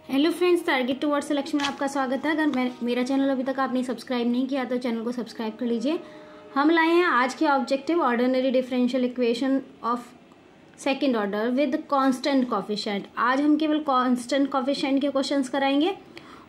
Hello friends, target towards selection में आपका स्वागत है। अगर मेरा चैनल अभी तक आपने सब्सक्राइब नहीं किया तो चैनल को सब्सक्राइब कर लीजिए। हम लाए हैं आज के objective ordinary differential equation of second order with constant coefficient. आज हम केवल कांस्टेंट कोफिशिएंट के क्वेश्चंस कराएंगे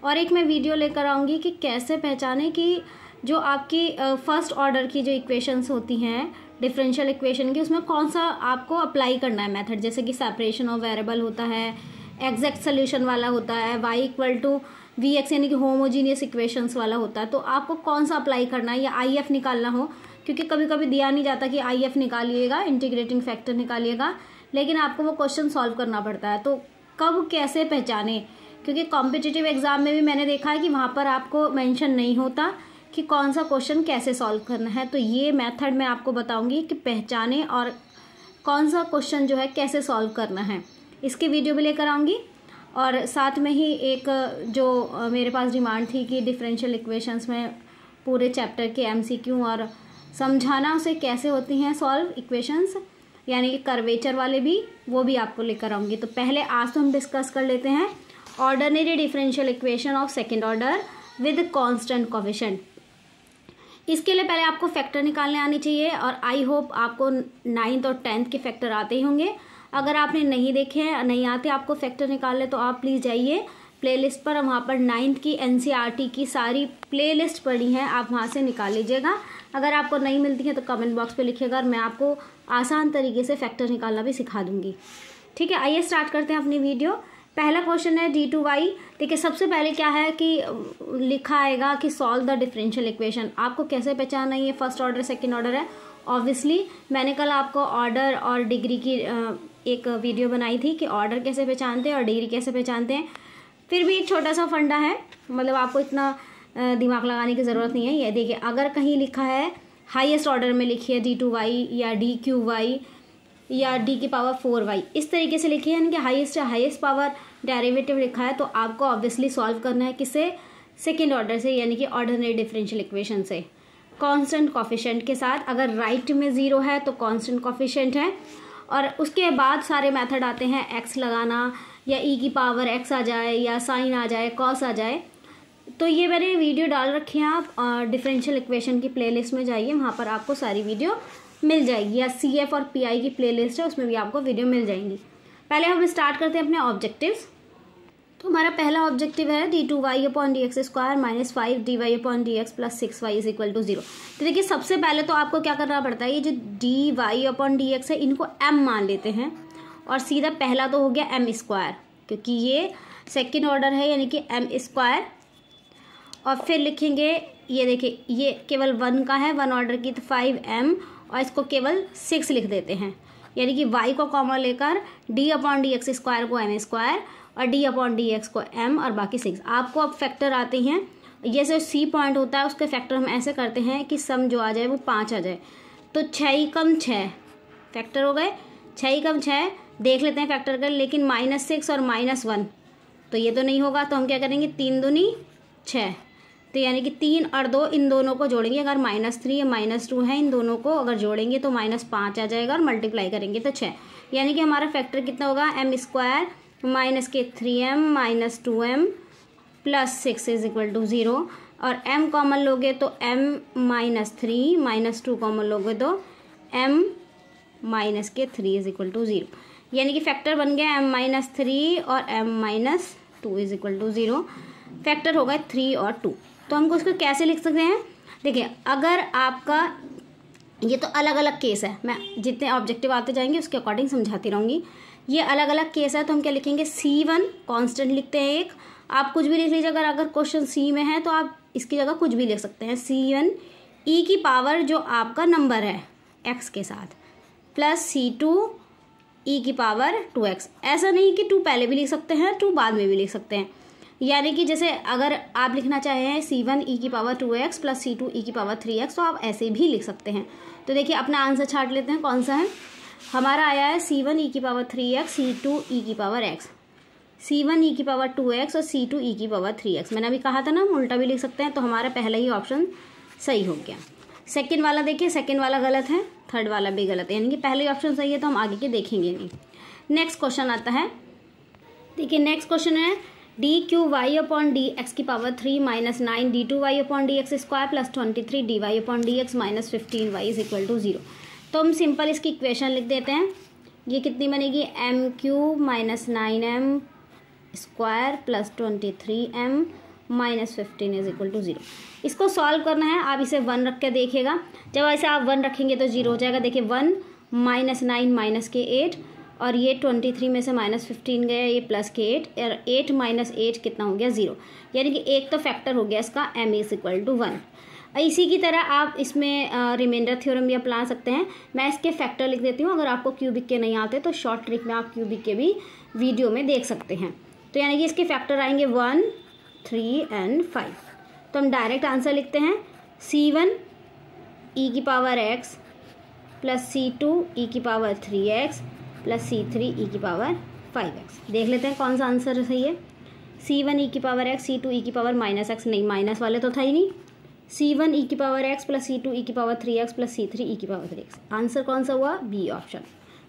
और एक मैं वीडियो लेकर आऊँगी कि कैसे पहचाने कि जो आपकी फर्स्ट ऑर्डर की जो इक्वेशंस होती हैं डिफरेंशियल इक्वेशन की, उसमें कौन सा आपको अप्लाई करना है मेथड। जैसे कि सेपरेशन ऑफ वेरिएबल होता है, एग्जैक्ट सोल्यूशन वाला होता है, y equal to v x यानी कि होमोजीनियस इक्वेशंस वाला होता है। तो आपको कौन सा अप्लाई करना है या आई एफ निकालना हो, क्योंकि कभी कभी दिया नहीं जाता कि आई एफ निकालिएगा, इंटीग्रेटिंग फैक्टर निकालिएगा, लेकिन आपको वो क्वेश्चन सॉल्व करना पड़ता है। तो कब कैसे पहचाने, क्योंकि कॉम्पिटिटिव एग्जाम में भी मैंने देखा है कि वहाँ पर आपको मेंशन नहीं होता कि कौन सा क्वेश्चन कैसे सॉल्व करना है। तो ये मेथड मैं आपको बताऊँगी कि पहचाने और कौन सा क्वेश्चन जो है कैसे सॉल्व करना है, इसकी वीडियो भी लेकर आऊँगी। और साथ में ही एक जो मेरे पास डिमांड थी कि डिफरेंशियल इक्वेशंस में पूरे चैप्टर के एमसीक्यू और समझाना उसे कैसे होती हैं सॉल्व इक्वेशंस, यानी कि कर्वेचर वाले भी, वो भी आपको लेकर आऊँगी। तो पहले आज तो हम डिस्कस कर लेते हैं ordinary differential equation of second order with constant coefficient. इसके लिए पहले आपको फैक्टर निकालने आनी चाहिए और आई होप आपको 9th और 10th के फैक्टर आते ही होंगे। अगर आपने नहीं देखे हैं, नहीं आते आपको फैक्टर निकालने, तो आप प्लीज़ जाइए प्लेलिस्ट पर, वहाँ पर 9th की एनसीईआरटी की सारी प्लेलिस्ट पड़ी हैं, आप वहाँ से निकाल लीजिएगा। अगर आपको नहीं मिलती है तो कमेंट बॉक्स पे लिखिएगा और मैं आपको आसान तरीके से फैक्टर निकालना भी सिखा दूँगी। ठीक है, आइए स्टार्ट करते हैं अपनी वीडियो। पहला क्वेश्चन है d2y। देखिए सबसे पहले क्या है कि लिखा आएगा कि सॉल्व द डिफरेंशियल इक्वेशन। आपको कैसे पहचानना ये फर्स्ट ऑर्डर सेकंड ऑर्डर है। ऑब्वियसली मैंने कल आपको ऑर्डर और डिग्री की एक वीडियो बनाई थी कि ऑर्डर कैसे पहचानते हैं और डिग्री कैसे पहचानते हैं। फिर भी एक छोटा सा फंडा है, मतलब आपको इतना दिमाग लगाने की ज़रूरत नहीं है। ये देखिए, अगर कहीं लिखा है हाईएस्ट ऑर्डर में लिखिए d2y या dqy या d की पावर 4y, इस तरीके से लिखिए, यानी कि हाईएस्ट पावर डेरिवेटिव लिखा है, तो आपको ऑब्वियसली सॉल्व करना है किससे, सेकेंड ऑर्डर से, यानी कि ऑर्डिनरी डिफरेंशियल इक्वेशन से कांस्टेंट कोफिशिएंट के साथ। अगर राइट में 0 है तो कांस्टेंट कोफिशिएंट है, और उसके बाद सारे मेथड आते हैं एक्स लगाना, या ई की पावर एक्स आ जाए, या साइन आ जाए, कॉस आ जाए। तो ये मैंने वीडियो डाल रखी है, आप डिफरेंशियल इक्वेशन की प्लेलिस्ट में जाइए, वहाँ पर आपको सारी वीडियो मिल जाएगी, या CF और PI की प्लेलिस्ट है, उसमें भी आपको वीडियो मिल जाएंगी। पहले हम स्टार्ट करते हैं अपने ऑब्जेक्टिव्स। तो हमारा पहला ऑब्जेक्टिव है d2y/dx² - 5dy/dx + 6y = 0। तो देखिए सबसे पहले तो आपको क्या करना पड़ता है, ये जो dy/dx है इनको m मान लेते हैं, और सीधा पहला तो हो गया m², क्योंकि ये सेकेंड ऑर्डर है यानी कि m²। और फिर लिखेंगे, ये देखिए ये केवल 1 का है, 1 ऑर्डर की, तो 5m, और इसको केवल 6 लिख देते हैं, यानी कि y को कॉमन लेकर d/dx² को m² और d/dx को m और बाकी 6। आपको अब फैक्टर आते हैं, ये जो C पॉइंट होता है उसके फैक्टर हम ऐसे करते हैं कि सम जो आ जाए वो 5 आ जाए। तो 6 कम 6 फैक्टर हो गए, 6 कम 6 देख लेते हैं फैक्टर कर, लेकिन -6 और -1 तो ये तो नहीं होगा, तो हम क्या करेंगे, 3 दूनी 6, तो यानी कि 3 और 2 इन दोनों को जोड़ेंगे, अगर -3 या -2 है, इन दोनों को अगर जोड़ेंगे तो -5 आ जाएगा, और मल्टीप्लाई करेंगे तो 6, यानी कि हमारा फैक्टर कितना होगा, m² - 3m - 2m + 6 = 0। और m कॉमन लोगे तो m - 3 - 2 कॉमन लोगे तो m - 3 = 0, यानी कि फैक्टर बन गया m - 3 और m - 2 = 0। फैक्टर हो गए 3 और 2। तो हमको इसको कैसे लिख सकते हैं, देखिए अगर आपका ये तो अलग अलग केस है, मैं जितने ऑब्जेक्टिव आते जाएंगे उसके अकॉर्डिंग समझाती रहूँगी। ये अलग अलग केस है, तो हम क्या लिखेंगे, C1 कांस्टेंट लिखते हैं एक, आप कुछ भी लिख लीजिए, अगर क्वेश्चन C में है तो आप इसकी जगह कुछ भी लिख सकते हैं। C1 e की पावर जो आपका नंबर है x के साथ, प्लस C2 e की पावर 2x। ऐसा नहीं कि 2 पहले भी लिख सकते हैं, 2 बाद में भी लिख सकते हैं, यानी कि जैसे अगर आप लिखना चाहें C1 e की पावर 2x + C2 e की पावर 3x, तो आप ऐसे भी लिख सकते हैं। तो देखिए अपना आंसर छाट लेते हैं, कौन सा है हमारा, आया है C1 e की पावर 3x, C2 e की पावर x, C1 e की पावर 2x और C2 e की पावर 3x। मैंने अभी कहा था ना उल्टा भी लिख सकते हैं, तो हमारा पहला ही ऑप्शन सही हो गया। सेकेंड वाला देखिए, सेकेंड वाला गलत है, थर्ड वाला भी गलत है, यानी कि पहले ऑप्शन सही है, तो हम आगे के देखेंगे नहीं। नेक्स्ट क्वेश्चन आता है, देखिए नेक्स्ट क्वेश्चन है D cube Y upon D X की power 3 minus 9 D two Y upon D x square plus 23 D Y upon D X minus 15 Y is equal to 0। तो हम सिंपल इसकी equation लिख देते हैं। ये कितनी बनेगी, m cube minus 9m square plus 23m minus 15 is equal to 0। इसको सॉल्व करना है, आप इसे 1 रख के देखिएगा। जब ऐसे आप 1 रखेंगे तो 0 हो जाएगा। देखिए 1 माइनस 9 माइनस के 8 और ये 23 में से माइनस 15 गया, ये प्लस के 8 और 8 माइनस 8 कितना हो गया 0, यानी कि एक तो फैक्टर हो गया इसका m इज इक्वल टू 1। इसी की तरह आप इसमें रिमाइंडर थ्योरम भी अपना सकते हैं। मैं इसके फैक्टर लिख देती हूँ, अगर आपको क्यूबिक के नहीं आते तो शॉर्ट ट्रिक में आप क्यूबिक के भी वीडियो में देख सकते हैं। तो यानी कि इसके फैक्टर आएंगे 1, 3 एंड 5। तो हम डायरेक्ट आंसर लिखते हैं C1 e की power x plus C2 e की power 3x plus C3 e की पावर 5x। देख लेते हैं कौन सा आंसर सही है। C1 e की पावर x, C2 e की पावर माइनस x, नहीं माइनस वाले तो था ही नहीं। C1 e की power x plus C2 e की power 3x plus C3 e की पावर 3x। आंसर कौन सा हुआ, बी ऑप्शन।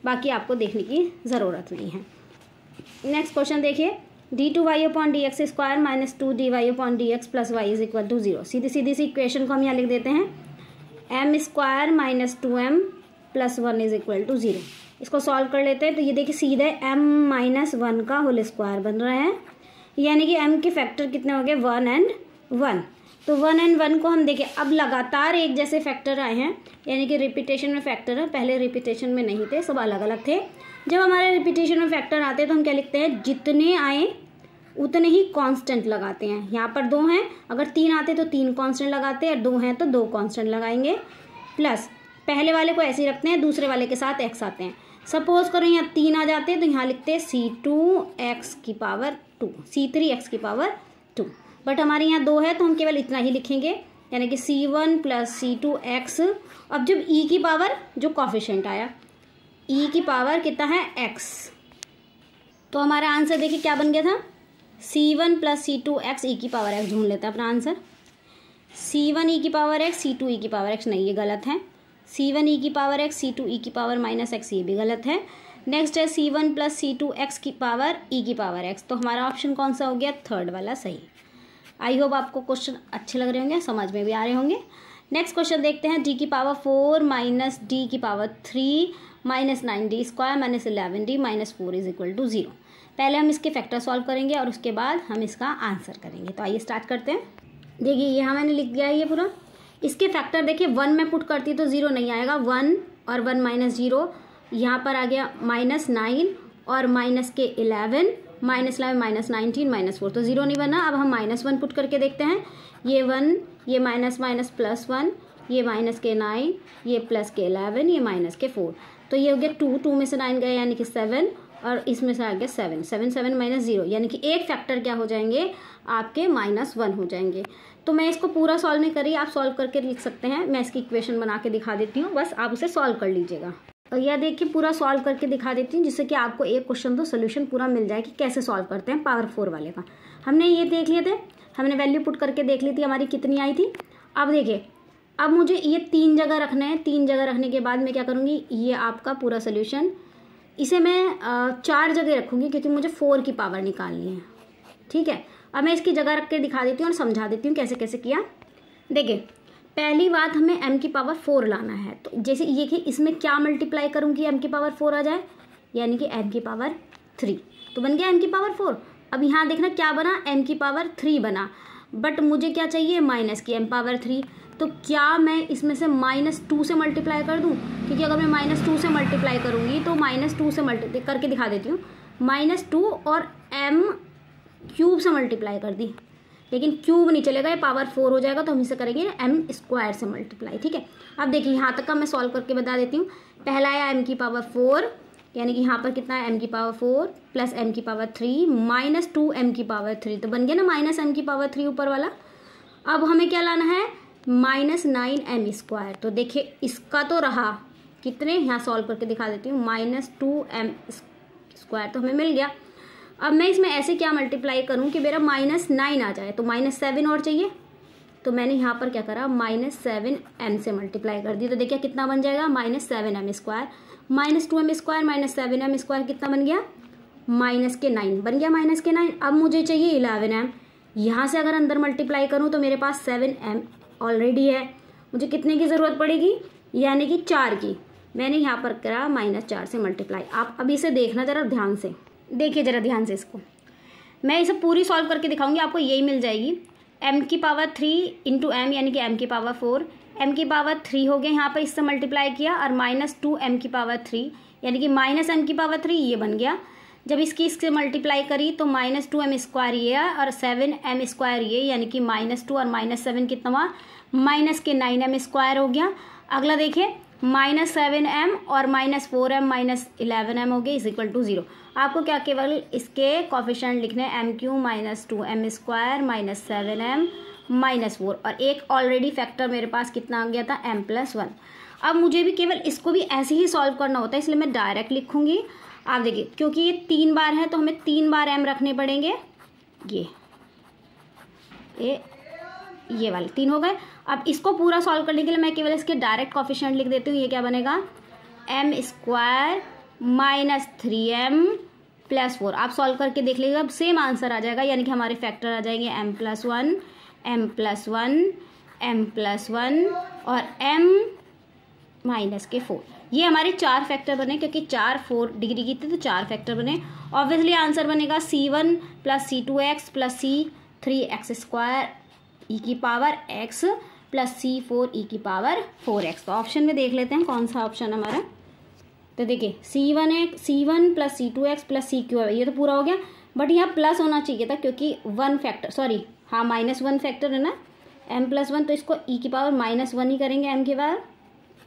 बाकी आपको देखने की ज़रूरत नहीं है। नेक्स्ट क्वेश्चन देखिए, d two Y upon D x square minus 2 d Y upon D x plus y is equal to 0। सीधी सीधी सी इक्वेशन को हम यहाँ लिख देते हैं, m square minus 2m plus 1 is equal to 0। इसको सॉल्व कर लेते हैं। तो ये देखिए सीधे m माइनस 1 का होल स्क्वायर बन रहा है, यानी कि m के फैक्टर कितने हो गए 1 एंड 1। तो 1 एंड 1 को हम देखें, अब लगातार एक जैसे फैक्टर आए हैं, यानी कि रिपीटेशन में फैक्टर है। पहले रिपीटेशन में नहीं थे, सब अलग अलग थे। जब हमारे रिपीटेशन में फैक्टर आते हैं तो हम क्या लिखते हैं, जितने आए उतने ही कांस्टेंट लगाते हैं। यहाँ पर 2 हैं, अगर 3 आते तो 3 कांस्टेंट लगाते हैं, और 2 हैं तो 2 कांस्टेंट लगाएंगे। प्लस पहले वाले को ऐसे ही रखते हैं, दूसरे वाले के साथ x आते हैं। सपोज करो यहाँ 3 आ जाते हैं तो यहाँ लिखते हैं C2x की पावर 2, C3x की पावर 2। बट हमारे यहाँ 2 है तो हम केवल इतना ही लिखेंगे, यानी कि C1 प्लस C2x। अब जब e की पावर जो कॉफिशिएंट आया, e की पावर कितना है x, तो हमारा आंसर देखिए क्या बन गया था, C1 प्लस C2x e की पावर x। ढूंढ लेते हैं अपना आंसर, C1 e की पावर x, C2 e की पावर x, नहीं ये गलत है। C1 e की पावर x, C2 e की पावर माइनस x, ये भी गलत है। नेक्स्ट है C1 प्लस C2x की पावर e की पावर x। तो हमारा ऑप्शन कौन सा हो गया, थर्ड वाला सही। आई होप आपको क्वेश्चन अच्छे लग रहे होंगे, समझ में भी आ रहे होंगे। नेक्स्ट क्वेश्चन देखते हैं, d की पावर 4 माइनस d की power 3 minus 9d square minus 11d minus 4 is equal to 0। पहले हम इसके फैक्टर सॉल्व करेंगे और उसके बाद हम इसका आंसर करेंगे। तो आइए स्टार्ट करते हैं। देखिए यहाँ मैंने लिख दिया है ये पूरा। इसके फैक्टर देखिए 1 में पुट करती तो 0 नहीं आएगा, 1 और 1 माइनस 0, यहाँ पर आ गया माइनस 9 और माइनस के 11, माइनस 11 माइनस 19 माइनस 4, तो 0 नहीं बना। अब हम माइनस 1 पुट करके देखते हैं, ये 1, ये माइनस माइनस प्लस 1, ये माइनस के 9, ये प्लस के 11, ये माइनस के 4, तो ये हो गया 2, 2 में से 9 गए यानी कि 7, और इसमें से आ गया 7, 7 7 माइनस 0, यानी कि एक फैक्टर क्या हो जाएंगे आपके -1 हो जाएंगे। तो मैं इसको पूरा सॉल्व नहीं कर रही, आप सॉल्व करके लिख सकते हैं। मैं इसकी इक्वेशन बना के दिखा देती हूँ, बस आप उसे सॉल्व कर लीजिएगा। और यह देखिए पूरा सॉल्व करके दिखा देती हूँ, जिससे कि आपको एक क्वेश्चन तो सोल्यूशन पूरा मिल जाए कि कैसे सॉल्व करते हैं पावर 4 वाले का। हमने ये देख लिए थे, हमने वैल्यू पुट करके देख ली थी हमारी कितनी आई थी। अब देखिए, अब मुझे ये 3 जगह रखना है। 3 जगह रखने के बाद मैं क्या करूँगी, ये आपका पूरा सोल्यूशन, इसे मैं 4 जगह रखूँगी क्योंकि मुझे 4 की पावर निकालनी है। ठीक है, अब मैं इसकी जगह रख के दिखा देती हूँ और समझा देती हूँ कैसे कैसे किया। देखिए पहली बात, हमें m की पावर 4 लाना है। तो जैसे ये कि इसमें क्या मल्टीप्लाई करूँगी m की पावर 4 आ जाए, यानी कि m की पावर 3, तो बन गया m की पावर 4। अब यहाँ देखना क्या बना, m की पावर 3 बना, बट मुझे क्या चाहिए, माइनस की m पावर 3। तो क्या मैं इसमें से -2 से मल्टीप्लाई कर दूँ, क्योंकि अगर मैं -2 से मल्टीप्लाई करूँगी तो -2 से मल्टीप्लाई करके दिखा देती हूँ, -2 और m क्यूब से मल्टीप्लाई कर दी, लेकिन क्यूब नहीं चलेगा, ये पावर 4 हो जाएगा, तो हम इसे करेंगे m स्क्वायर से मल्टीप्लाई। ठीक है, अब देखिए यहाँ तक का मैं सॉल्व करके बता देती हूँ। पहला आया m की पावर 4, यानी कि यहाँ पर कितना है m की पावर 4 प्लस m की पावर 3 माइनस 2 m की पावर 3, तो बन गया ना माइनस m की पावर 3 ऊपर वाला। अब हमें क्या लाना है, -9m स्क्वायर। तो देखिए इसका तो रहा कितने, यहाँ सॉल्व करके दिखा देती हूँ, -2m स्क्वायर तो हमें मिल गया। अब मैं इसमें ऐसे क्या मल्टीप्लाई करूँ कि मेरा -9 आ जाए, तो -7 और चाहिए, तो मैंने यहाँ पर क्या करा, -7m से मल्टीप्लाई कर दी। तो देखिए कितना बन जाएगा, -7m square, -2m square -7m square कितना बन गया, -9 बन गया -9। अब मुझे चाहिए 11m। यहाँ से अगर अंदर मल्टीप्लाई करूँ तो मेरे पास 7m ऑलरेडी है। मुझे कितने की ज़रूरत पड़ेगी, यानी कि 4 की। मैंने यहाँ पर करा -4 से मल्टीप्लाई। आप अभी इसे देखना ज़रा ध्यान से, देखिए ज़रा ध्यान से इसको। मैं इसे पूरी सॉल्व करके दिखाऊंगी, आपको यही मिल जाएगी। m³ इंटू m यानी कि m⁴, m³ हो गया, यहाँ पर इससे मल्टीप्लाई किया, और -2m³ यानी कि -m³ ये बन गया। जब इससे मल्टीप्लाई करी तो -2m² ये और 7m² ये, यानी कि -2 और -7 कितना हुआ, -9m² हो गया। अगला देखिए -7m और -4m -11m हो गए इक्वल टू 0। आपको क्या केवल इसके कोफिशिएंट लिखने m³ -2m² -7m -4, और एक ऑलरेडी फैक्टर मेरे पास कितना आ गया था, m+1। अब मुझे भी केवल इसको भी ऐसे ही सॉल्व करना होता है, इसलिए मैं डायरेक्ट लिखूंगी। आप देखिए क्योंकि ये 3 बार है तो हमें 3 बार m रखने पड़ेंगे। ये वाले 3 हो गए। अब इसको पूरा सॉल्व करने के लिए मैं केवल इसके डायरेक्ट कोफिशिएंट लिख देती हूँ। ये क्या बनेगा, m² -3m +4। आप सॉल्व करके देख लीजिएगा, अब सेम आंसर आ जाएगा, यानी कि हमारे फैक्टर आ जाएंगे m+1 m+1 m+1 और m-4। ये हमारे 4 फैक्टर बने, क्योंकि 4 4 डिग्री की थी तो 4 फैक्टर बने। ऑब्वियसली आंसर बनेगा c1 + c2x + c3x² e⁻x + c4 e⁻4x। तो ऑप्शन में देख लेते हैं कौन सा ऑप्शन हमारा। तो देखिए c1 + c2x + c3, ये तो पूरा हो गया, बट यहाँ प्लस होना चाहिए था क्योंकि 1 फैक्टर, सॉरी हाँ -1 फैक्टर है ना, m+1, तो इसको e⁻−1 ही करेंगे।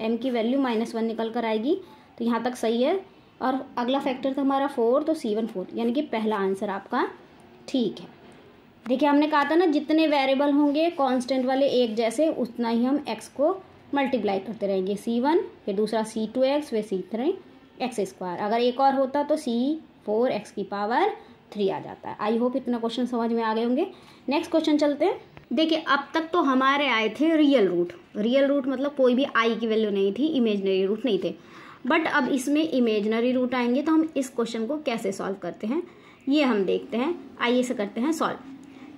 m की वैल्यू -1 निकल कर आएगी, तो यहाँ तक सही है। और अगला फैक्टर था हमारा 4, तो c1 4, यानी कि पहला आंसर आपका ठीक है। देखिए हमने कहा था ना, जितने वेरिएबल होंगे कांस्टेंट वाले एक जैसे, उतना ही हम x को मल्टीप्लाई करते रहेंगे। c1 फिर दूसरा c2x फिर c3x²। अगर एक और होता तो c4x⁻3 आ जाता है। आई होप इतना क्वेश्चन समझ में आ गए होंगे। नेक्स्ट क्वेश्चन चलते हैं। देखिए अब तक तो हमारे आए थे रियल रूट। रियल रूट मतलब कोई भी आई की वैल्यू नहीं थी, इमेजनरी रूट नहीं थे। बट अब इसमें इमेजनरी रूट आएंगे, तो हम इस क्वेश्चन को कैसे सॉल्व करते हैं ये हम देखते हैं। आइए से करते हैं सॉल्व।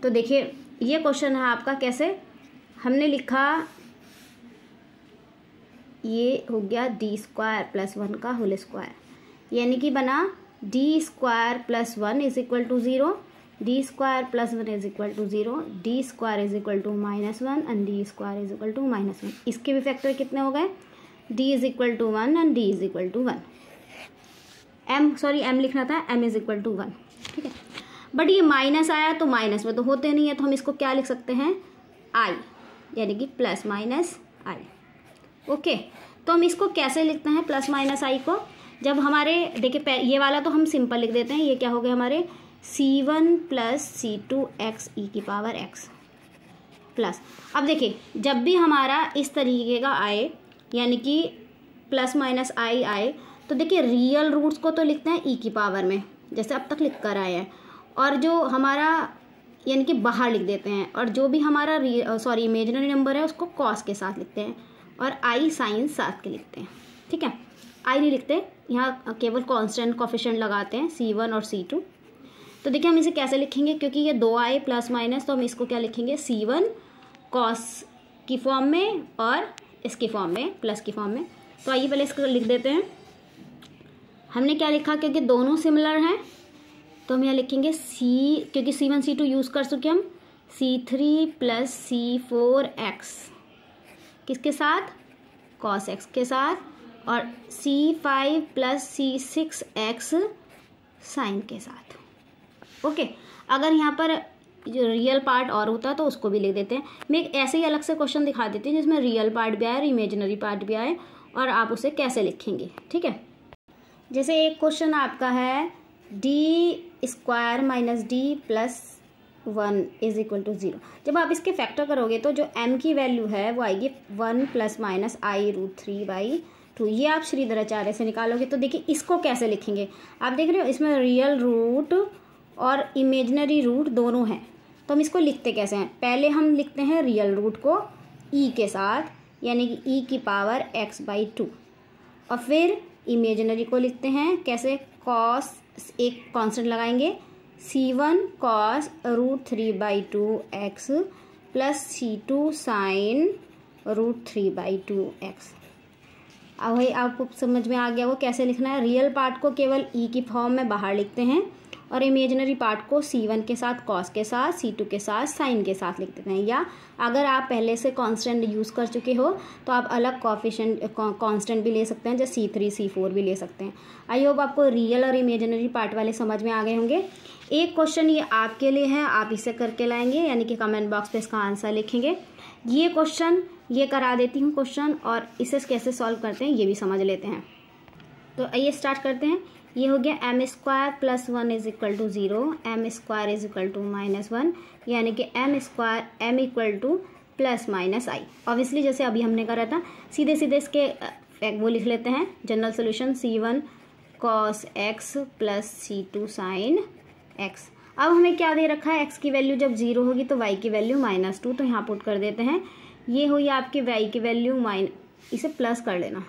तो देखिए ये क्वेश्चन है आपका, कैसे हमने लिखा, ये हो गया d² + 1 का होल स्क्वायर, यानी कि बना d² + 1 = 0, d² + 1 = 0, d² = -1 and d² = -1। इसके भी फैक्टर कितने हो गए, d = 1 and d = 1। m लिखना था, m = 1, ठीक है। बट ये माइनस आया तो माइनस में तो होते नहीं है, तो हम इसको क्या लिख सकते हैं, i, यानी कि +-i। ओके, तो हम इसको कैसे लिखते हैं +-i को। जब हमारे देखिए ये वाला तो हम सिंपल लिख देते हैं। ये क्या हो गया हमारे c1 + c2x e⁻x प्लस। अब देखिए जब भी हमारा इस तरीके का आए, यानी कि +-i आए, तो देखिए रियल रूट्स को तो लिखते हैं e⁻ में, जैसे अब तक लिख कर आए हैं, और जो हमारा यानी कि बाहर लिख देते हैं, और जो भी हमारा इमेजिनरी नंबर है उसको कॉस के साथ लिखते हैं, और आई साइन साथ के लिखते हैं, ठीक है। आई नहीं लिखते, यहाँ केवल कांस्टेंट कोफिशिएंट लगाते हैं c1 और c2। तो देखिए हम इसे कैसे लिखेंगे, क्योंकि ये 2 आए +-, तो हम इसको क्या लिखेंगे, c1 कॉस की फॉर्म में और इसकी फॉर्म में, प्लस की फॉर्म में। तो आइए पहले इसको लिख देते हैं। हमने क्या लिखा, क्योंकि दोनों सिमिलर हैं तो हम यहाँ लिखेंगे क्योंकि c1 c2 यूज़ कर चुके हम, c3 + c4x किसके साथ, cos x के साथ, और c5 + c6x साइन के साथ। ओके, अगर यहाँ पर जो रियल पार्ट और होता तो उसको भी लिख देते हैं। मैं एक ऐसे ही अलग से क्वेश्चन दिखा देती हूँ जिसमें रियल पार्ट भी आए और इमेजिनरी पार्ट भी आए, और आप उसे कैसे लिखेंगे, ठीक है। जैसे एक क्वेश्चन आपका है d² - d + 1 = 0। जब आप इसके फैक्टर करोगे तो जो m की वैल्यू है वो आएगी 1 ± i√3/2। ये आप श्रीधराचार्य से निकालोगे। तो देखिए इसको कैसे लिखेंगे, आप देख रहे हो इसमें रियल रूट और इमेजिनरी रूट दोनों हैं, तो हम इसको लिखते कैसे हैं। पहले हम लिखते हैं रियल रूट को e के साथ, यानी कि e⁻x/2, और फिर इमेजिनरी को लिखते हैं कैसे, cos एक कांस्टेंट लगाएंगे C1 cos √3/2x plus C2 sin √3/2x। अब भाई आपको समझ में आ गया वो कैसे लिखना है। रियल पार्ट को केवल ई की फॉर्म में बाहर लिखते हैं और इमेजिनरी पार्ट को C1 के साथ कॉस के साथ, C2 के साथ साइन के साथ लिख देते हैं। या अगर आप पहले से कांस्टेंट यूज़ कर चुके हो तो आप अलग कोएफिशिएंट कांस्टेंट भी ले सकते हैं, जैसे C3 C4 भी ले सकते हैं। आई होप आपको रियल और इमेजिनरी पार्ट वाले समझ में आ गए होंगे। एक क्वेश्चन ये आपके लिए है, आप इसे करके लाएंगे, यानी कि कमेंट बॉक्स पे इसका आंसर लिखेंगे। ये क्वेश्चन ये करा देती हूँ क्वेश्चन, और इसे कैसे सॉल्व करते हैं ये भी समझ लेते हैं। तो आइए स्टार्ट करते हैं। ये हो गया m² + 1 = 0, m² = -1, यानी कि m² m = +-i। ऑब्वियसली जैसे अभी हमने करा था, सीधे सीधे इसके वो लिख लेते हैं general solution C1 cos x plus C2 sin x। अब हमें क्या दे रखा है, x की वैल्यू जब 0 होगी तो y की वैल्यू -2, तो यहाँ पुट कर देते हैं। ये हुई आपकी y की वैल्यू इसे प्लस कर लेना,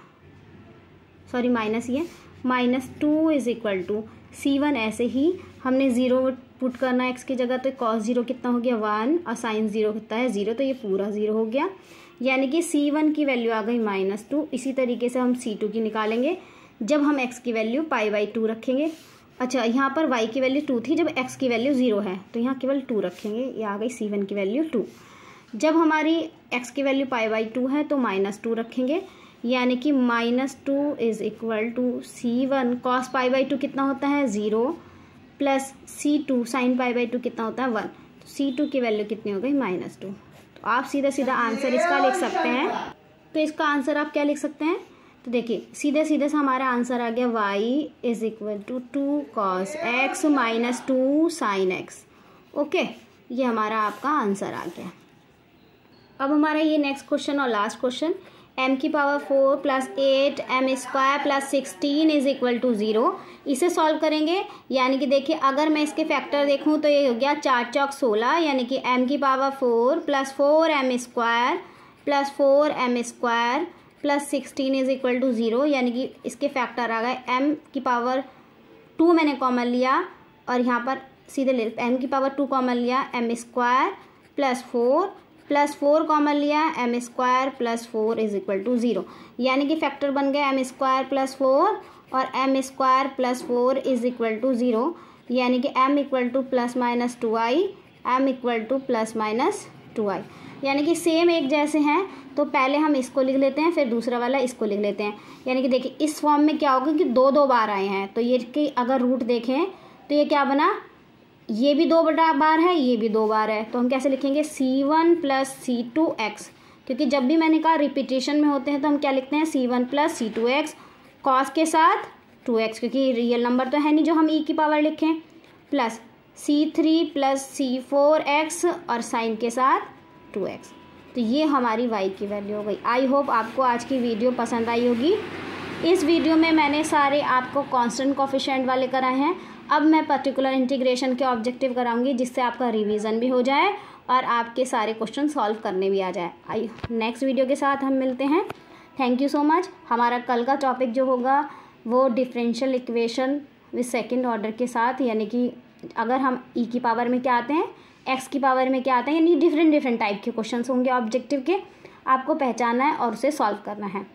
सॉरी माइनस, ये -2 = C1। ऐसे ही हमने 0 पुट करना है x की जगह, तो cos 0 कितना हो गया 1 और sin 0 कितना है 0, तो ये पूरा 0 हो गया, यानी कि C1 की वैल्यू आ गई -2। इसी तरीके से हम C2 की निकालेंगे जब हम x की वैल्यू π/2 रखेंगे। अच्छा, यहाँ पर y की वैल्यू 2 थी, जब x की वैल्यू 0 है तो यहाँ केवल 2 रखेंगे, ये आ गई C1 की वैल्यू 2। जब हमारी x की वैल्यू π/2 है तो -2 रखेंगे, यानी कि -2 = C1 cos π/2 कितना होता है 0 प्लस C2 sin π/2 कितना होता है 1, तो C2 की वैल्यू कितनी हो गई -2। तो आप सीधा सीधा आंसर इसका लिख सकते हैं। तो इसका आंसर आप क्या लिख सकते हैं, तो देखिए सीधे सीधे से हमारा आंसर आ गया y = 2 cos x - 2 sin x। Okay, ये हमारा आपका आंसर आ गया। अब हमारा ये नेक्स्ट क्वेश्चन और लास्ट क्वेश्चन, m⁴ + 8 m² + 16 = 0। इसे सॉल्व करेंगे, यानी कि देखिए अगर मैं इसके फैक्टर देखूं तो ये हो गया 4 × 16, यानी कि m⁴ + 4m² + 4m² + 16 = 0, यानी कि इसके फैक्टर आ गए m⁴ मैंने कॉमन लिया और यहाँ पर सीधे ले m⁴ कॉमन लिया, m² + 4 + 4 कॉमन लिया, m² + 4 = 0, यानी कि फैक्टर बन गए m² + 4 और m² + 4 = 0, यानी कि m = ±2i, m = ±2i, यानी कि सेम एक जैसे हैं। तो पहले हम इसको लिख लेते हैं, फिर दूसरा वाला इसको लिख लेते हैं। यानी कि देखिए इस फॉर्म में क्या होगा कि 2 बार आए हैं, तो ये कि अगर रूट देखें तो ये क्या बना, ये भी 2 बार है, ये भी 2 बार है, तो हम कैसे लिखेंगे C1 + C2x, क्योंकि जब भी मैंने कहा रिपीटेशन में होते हैं तो हम क्या लिखते हैं C1 + C2x, cos के साथ 2x, क्योंकि रियल नंबर तो है नहीं जो हम e की पावर लिखें, प्लस C3 + C4x और साइन के साथ 2x। तो ये हमारी y की वैल्यू हो गई। आई होप आपको आज की वीडियो पसंद आई होगी। इस वीडियो में मैंने सारे आपको कांस्टेंट कोएफिशिएंट वाले कराए हैं। अब मैं पर्टिकुलर इंटीग्रेशन के ऑब्जेक्टिव कराऊंगी, जिससे आपका रिवीजन भी हो जाए और आपके सारे क्वेश्चन सॉल्व करने भी आ जाए। नेक्स्ट वीडियो के साथ हम मिलते हैं। Thank you so much. हमारा कल का टॉपिक जो होगा वो differential equation with second order के साथ, यानी कि अगर हम e की पावर में क्या आते हैं, x की पावर में क्या आते हैं, यानी डिफरेंट टाइप के क्वेश्चंस होंगे ऑब्जेक्टिव के, आपको पहचानना है और उसे सॉल्व करना है।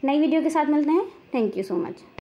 नई वीडियो के साथ मिलते हैं। Thank you so much.